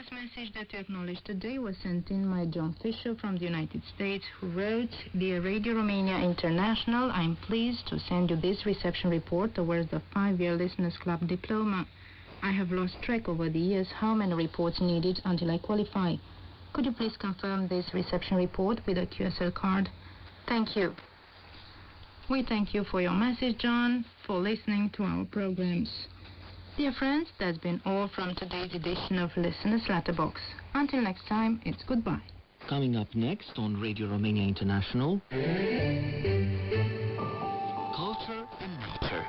first message that you acknowledged today was sent in by John Fisher from the United States, who wrote, "Dear Radio Romania International, I'm pleased to send you this reception report towards the 5-year Listeners Club diploma. I have lost track over the years how many reports needed until I qualify. Could you please confirm this reception report with a QSL card? Thank you." We thank you for your message, John, for listening to our programs. Dear friends, that's been all from today's edition of Listener's Letterbox. Until next time, it's goodbye. Coming up next on Radio Romania International, Culture and Nature.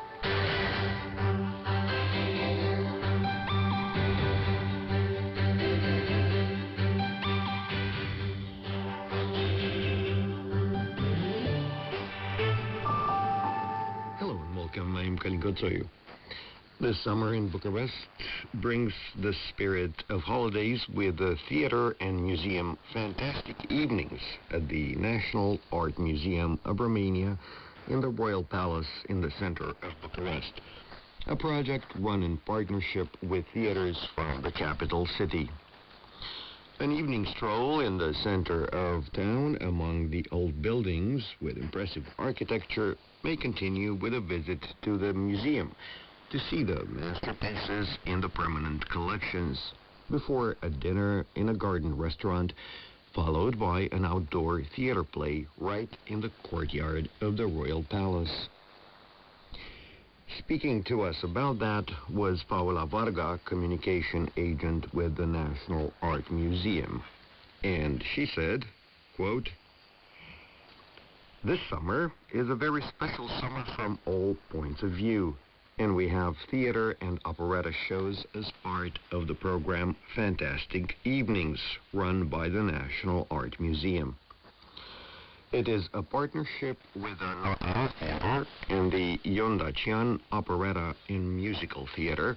Hello and welcome. I'm Călin Coțoiu. This summer in Bucharest brings the spirit of holidays with the theater and museum Fantastic Evenings at the National Art Museum of Romania in the Royal Palace in the center of Bucharest, a project run in partnership with theaters from the capital city. An evening stroll in the center of town among the old buildings with impressive architecture may continue with a visit to the museum to see the masterpieces in the permanent collections, before a dinner in a garden restaurant, followed by an outdoor theater play right in the courtyard of the Royal Palace. Speaking to us about that was Paula Varga, communication agent with the National Art Museum. And she said, quote, "This summer is a very special summer from all points of view, and we have theater and operetta shows as part of the program Fantastic Evenings, run by the National Art Museum. It is a partnership with the Notre Theater and the Ion Dacian Operetta and Musical Theater,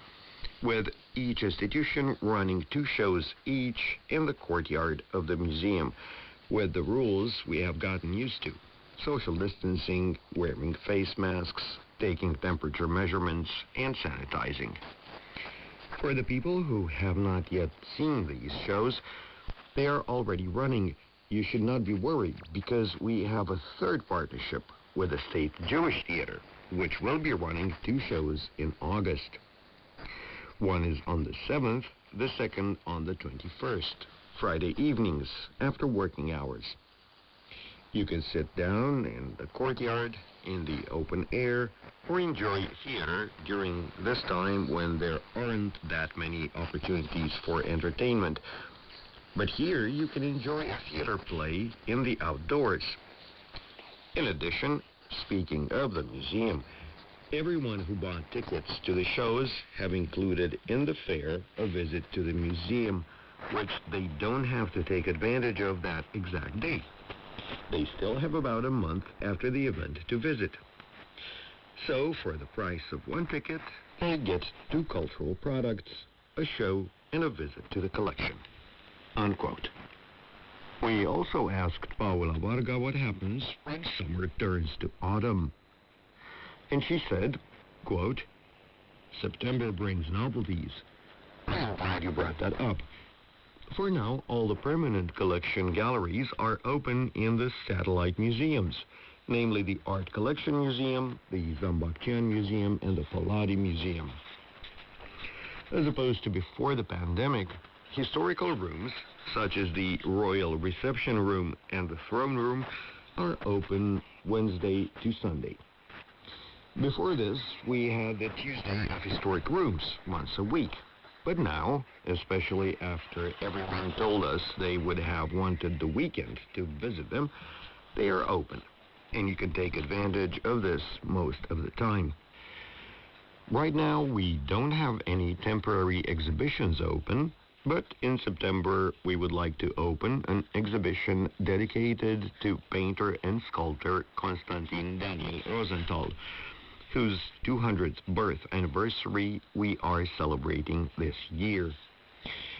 with each institution running 2 shows each in the courtyard of the museum, with the rules we have gotten used to: social distancing, wearing face masks, taking temperature measurements, and sanitizing. For the people who have not yet seen these shows, they are already running. You should not be worried, because we have a third partnership with the State Jewish Theater, which will be running 2 shows in August. One is on the 7th, the second on the 21st, Friday evenings, after working hours. You can sit down in the courtyard, in the open air, or enjoy theater during this time when there aren't that many opportunities for entertainment. But here you can enjoy a theater play in the outdoors. In addition, speaking of the museum, everyone who bought tickets to the shows have included in the fare a visit to the museum, which they don't have to take advantage of that exact day. They still have about a month after the event to visit. So, for the price of 1 ticket, they get 2 cultural products, a show, and a visit to the collection." Unquote. We also asked Paula Varga what happens when summer turns to autumn. And she said, quote, "September brings novelties." I'm glad you brought that up. For now, all the permanent collection galleries are open in the satellite museums, namely the Art Collection Museum, the Zambacchian Museum, and the Palladi Museum. As opposed to before the pandemic, historical rooms, such as the Royal Reception Room and the Throne Room, are open Wednesday to Sunday. Before this, we had the Tuesday of Historic Rooms once a week. But now, especially after everyone told us they would have wanted the weekend to visit them, they are open, and you can take advantage of this most of the time. Right now, we don't have any temporary exhibitions open, but in September, we would like to open an exhibition dedicated to painter and sculptor Constantin Daniel Rosenthal, whose 200th birth anniversary we are celebrating this year.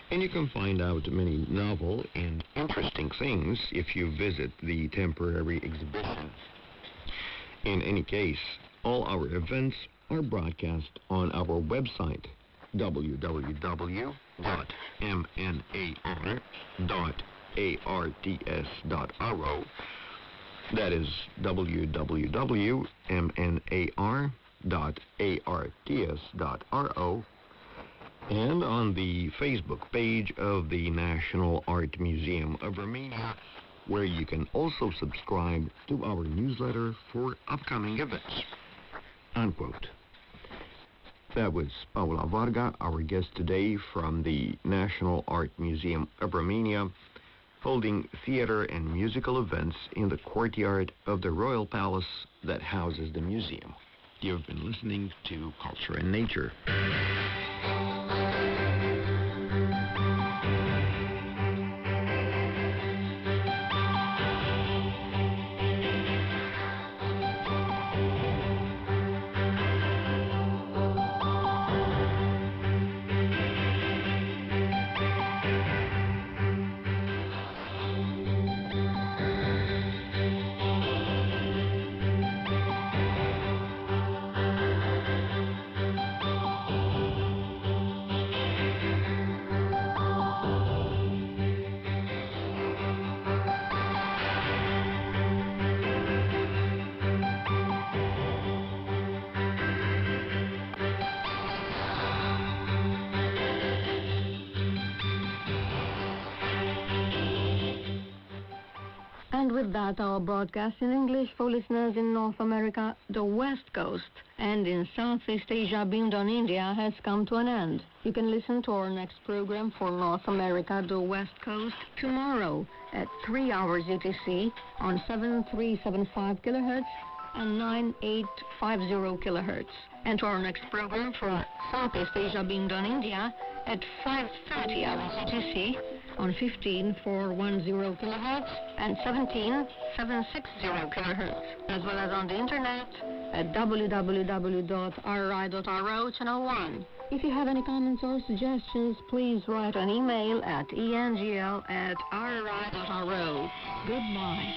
And you can find out many novel and interesting things if you visit the temporary exhibition. In any case, all our events are broadcast on our website, www.mnar.arts.ro. That is www.mnar.arts.ro. And on the Facebook page of the National Art Museum of Romania, where you can also subscribe to our newsletter for upcoming events. Unquote. That was Paula Varga, our guest today from the National Art Museum of Romania, holding theater and musical events in the courtyard of the Royal Palace that houses the museum. You've been listening to Culture and Nature. And with that, our broadcast in English for listeners in North America, the West Coast, and in Southeast Asia, beyond India, has come to an end. You can listen to our next program for North America, the West Coast, tomorrow at 3 hours UTC on 7375 kilohertz and 9850 kilohertz. And to our next program for Southeast Asia, beyond India, at 5:30 hours UTC on 15410 kilohertz and 17760 kilohertz, as well as on the internet at www.rri.ro channel 1. If you have any comments or suggestions, please write an email at engl@rri.ro. Goodbye.